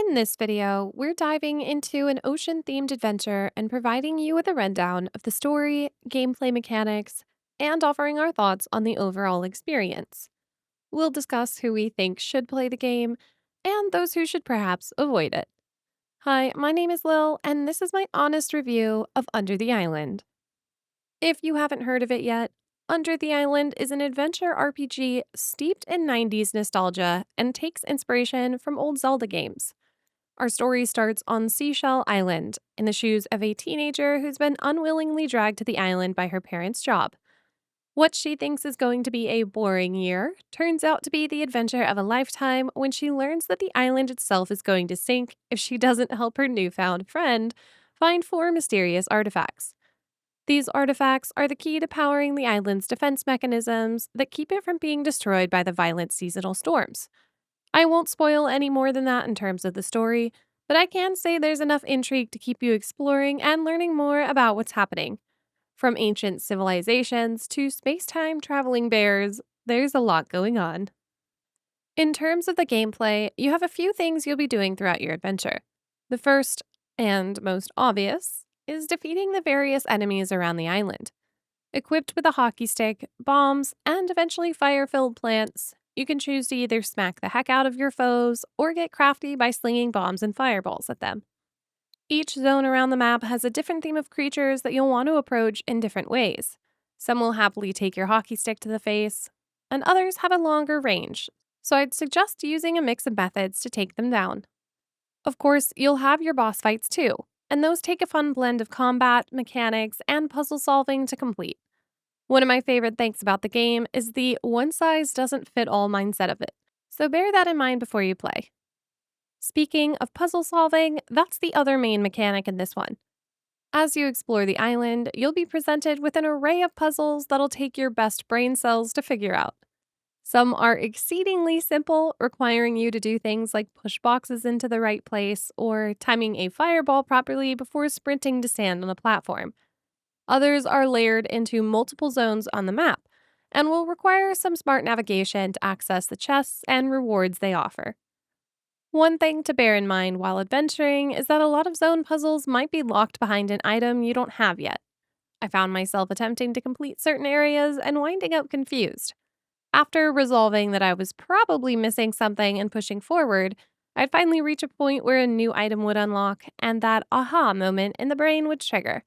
In this video, we're diving into an ocean themed adventure and providing you with a rundown of the story, gameplay mechanics, and offering our thoughts on the overall experience. We'll discuss who we think should play the game and those who should perhaps avoid it. Hi, my name is Lil, and this is my honest review of Under the Island. If you haven't heard of it yet, Under the Island is an adventure RPG steeped in 90s nostalgia and takes inspiration from old Zelda games. Our story starts on Seashell Island, in the shoes of a teenager who's been unwillingly dragged to the island by her parents' job. What she thinks is going to be a boring year turns out to be the adventure of a lifetime when she learns that the island itself is going to sink if she doesn't help her newfound friend find four mysterious artifacts. These artifacts are the key to powering the island's defense mechanisms that keep it from being destroyed by the violent seasonal storms. I won't spoil any more than that in terms of the story, but I can say there's enough intrigue to keep you exploring and learning more about what's happening. From ancient civilizations to space time traveling bears, there's a lot going on. In terms of the gameplay, you have a few things you'll be doing throughout your adventure. The first, and most obvious, is defeating the various enemies around the island. Equipped with a hockey stick, bombs, and eventually fire filled plants, you can choose to either smack the heck out of your foes or get crafty by slinging bombs and fireballs at them. Each zone around the map has a different theme of creatures that you'll want to approach in different ways. Some will happily take your hockey stick to the face, and others have a longer range, so I'd suggest using a mix of methods to take them down. Of course, you'll have your boss fights too, and those take a fun blend of combat, mechanics, and puzzle solving to complete. One of my favorite things about the game is the one size doesn't fit all mindset of it, so bear that in mind before you play. Speaking of puzzle solving, that's the other main mechanic in this one. As you explore the island, you'll be presented with an array of puzzles that'll take your best brain cells to figure out. Some are exceedingly simple, requiring you to do things like push boxes into the right place or timing a fireball properly before sprinting to stand on a platform. Others are layered into multiple zones on the map and will require some smart navigation to access the chests and rewards they offer. One thing to bear in mind while adventuring is that a lot of zone puzzles might be locked behind an item you don't have yet. I found myself attempting to complete certain areas and winding up confused. After resolving that I was probably missing something and pushing forward, I'd finally reach a point where a new item would unlock and that aha moment in the brain would trigger.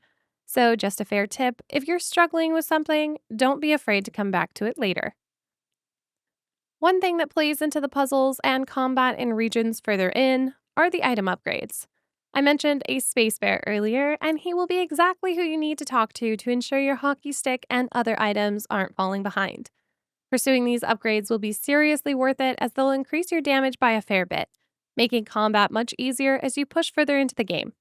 So, just a fair tip, if you're struggling with something, don't be afraid to come back to it later. One thing that plays into the puzzles and combat in regions further in are the item upgrades. I mentioned a space bear earlier, and he will be exactly who you need to talk to ensure your hockey stick and other items aren't falling behind. Pursuing these upgrades will be seriously worth it as they'll increase your damage by a fair bit, making combat much easier as you push further into the game.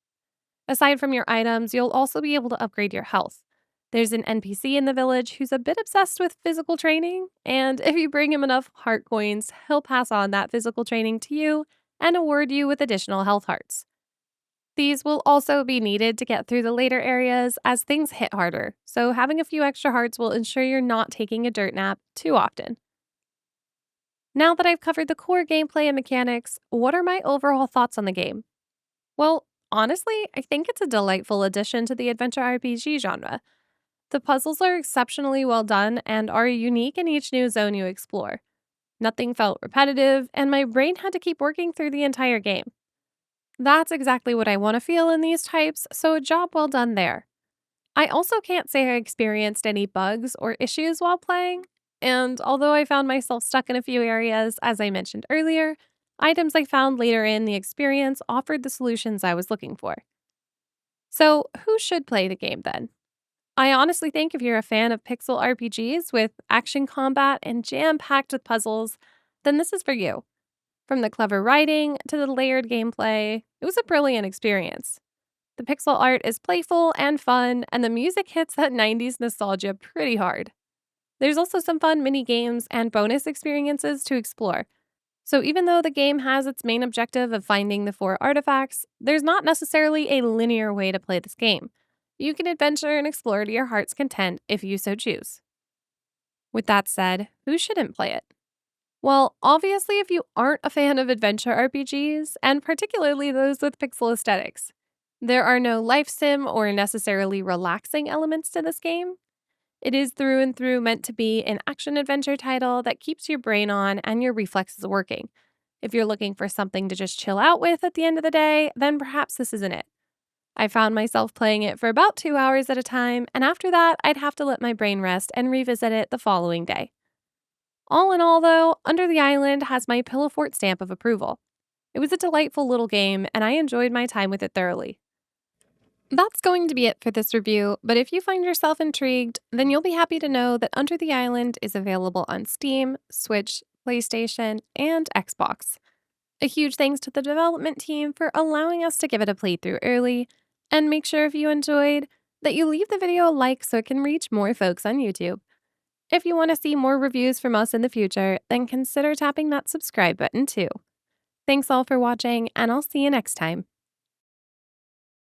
Aside from your items, you'll also be able to upgrade your health. There's an NPC in the village who's a bit obsessed with physical training, and if you bring him enough heart coins, he'll pass on that physical training to you and award you with additional health hearts. These will also be needed to get through the later areas as things hit harder, so having a few extra hearts will ensure you're not taking a dirt nap too often. Now that I've covered the core gameplay and mechanics, what are my overall thoughts on the game? Well, honestly, I think it's a delightful addition to the adventure RPG genre. The puzzles are exceptionally well done and are unique in each new zone you explore. Nothing felt repetitive, and my brain had to keep working through the entire game. That's exactly what I want to feel in these types, so a job well done there. I also can't say I experienced any bugs or issues while playing, and although I found myself stuck in a few areas, as I mentioned earlier, items I found later in the experience offered the solutions I was looking for. So, who should play the game then? I honestly think if you're a fan of pixel RPGs with action combat and jam packed with puzzles, then this is for you. From the clever writing to the layered gameplay, it was a brilliant experience. The pixel art is playful and fun, and the music hits that 90s nostalgia pretty hard. There's also some fun mini games and bonus experiences to explore. So, even though the game has its main objective of finding the four artifacts, there's not necessarily a linear way to play this game. You can adventure and explore to your heart's content if you so choose. With that said, who shouldn't play it? Well, obviously, if you aren't a fan of adventure RPGs, and particularly those with pixel aesthetics, there are no life sim or necessarily relaxing elements to this game. It is through and through meant to be an action adventure title that keeps your brain on and your reflexes working. If you're looking for something to just chill out with at the end of the day, then perhaps this isn't it. I found myself playing it for about 2 hours at a time, and after that, I'd have to let my brain rest and revisit it the following day. All in all, though, Under the Island has my Pillowfort stamp of approval. It was a delightful little game, and I enjoyed my time with it thoroughly. That's going to be it for this review, but if you find yourself intrigued, then you'll be happy to know that Under the Island is available on Steam, Switch, PlayStation, and Xbox. A huge thanks to the development team for allowing us to give it a playthrough early, and make sure if you enjoyed that you leave the video a like so it can reach more folks on YouTube. If you want to see more reviews from us in the future, then consider tapping that subscribe button too. Thanks all for watching, and I'll see you next time.